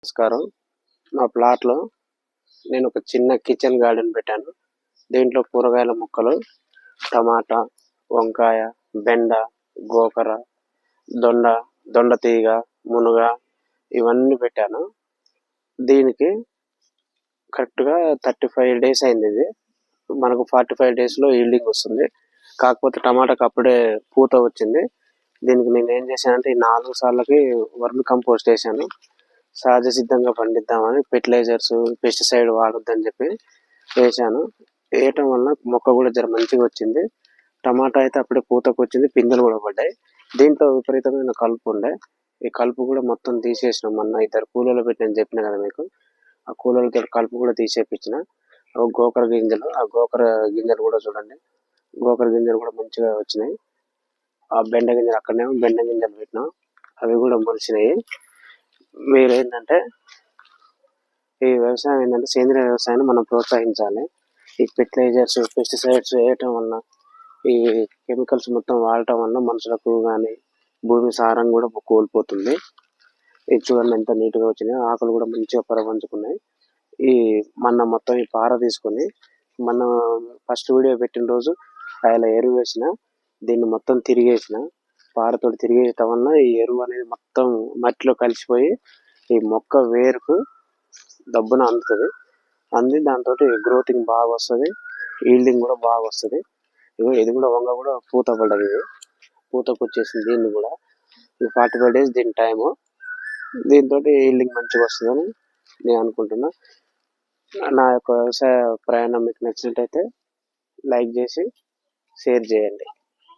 నమస్కారం. నా ప్లాట్లో నేను ఒక చిన్న కిచెన్ గార్డెన్ పెట్టాను. దీంట్లో కూరగాయల మొక్కలు, టమాటా, వంకాయ, బెండ, గోకర, దొండ, దొండ తీగ, మునగ ఇవన్నీ పెట్టాను. దీనికి కరెక్ట్గా 35 days అయింది. ఇది మనకు 45 days లో ఈల్డింగ్ వస్తుంది. కాకపోతే టమాటాకి అప్పుడే పూత వచ్చింది. దీనికి నేను ఏం చేశానంటే ఈ 4 సార్లకి వర్మి కంపోస్ట్ వేసాను. సహజ సిద్ధంగా పండిద్దామని ఫెర్టిలైజర్స్, పెస్టిసైడ్ వాడొద్దని చెప్పి వేసాను. వేయటం వల్ల మొక్క కూడా జర మంచిగా వచ్చింది. టమాటా అయితే అప్పుడే పూతకు వచ్చింది, పిందెలు కూడా పడ్డాయి. దీంట్లో విపరీతమైన కలుపు ఉండే. ఈ కలుపు కూడా మొత్తం తీసేసినాం. మొన్న 2 కూలీలు పెట్టిన చెప్పిన కదా మీకు. ఆ కూలీలతో కలుపు కూడా తీసేపించిన. గోకర గింజలు, ఆ గోకర గింజలు కూడా చూడండి. గోకర గింజలు కూడా మంచిగా వచ్చినాయి. ఆ బెండ గింజలు అక్కడనే బెండ గింజలు పెట్టినాం, అవి కూడా మొలిచినాయి. మీరు ఏంటంటే ఈ వ్యవసాయం ఏంటంటే సేంద్రియ వ్యవసాయాన్ని మనం ప్రోత్సహించాలి. ఈ ఫెర్టిలైజర్స్, పెస్టిసైడ్స్ వేయటం వల్ల, ఈ కెమికల్స్ మొత్తం వాడటం వల్ల మనుషులకు కానీ భూమి సారం కూడా కోల్పోతుంది. ఇది చూడండి ఎంత నీట్ గా వచ్చినాయి. ఆకులు కూడా మంచిగా పరవంచుకున్నాయి. ఈ మొత్తం ఈ పార తీసుకొని మనం ఫస్ట్ వీడియో పెట్టిన రోజు ఆయన ఎరువు వేసిన, దీన్ని మొత్తం తిరిగేసిన, పారతోటి తిరిగేయటం వల్ల ఈ ఎరువు అనేది మొత్తం మట్టిలో కలిసిపోయి ఈ మొక్క వేరుకు దబ్బున అందుతుంది. అంది దాంతో గ్రోతింగ్ బాగా వస్తుంది, ఈల్డింగ్ కూడా బాగా వస్తుంది. ఇది కూడా వంగ కూడా పూత పడ్డది. ఇది పూతకు వచ్చేసింది. దీన్ని కూడా 45 days దీని టైము. దీంతో ఈల్డింగ్ మంచిగా వస్తుందని నేను అనుకుంటున్నా. నా యొక్క వ్యవసాయ ప్రయాణం మీకు నచ్చినట్టయితే లైక్ చేసి షేర్ చేయండి.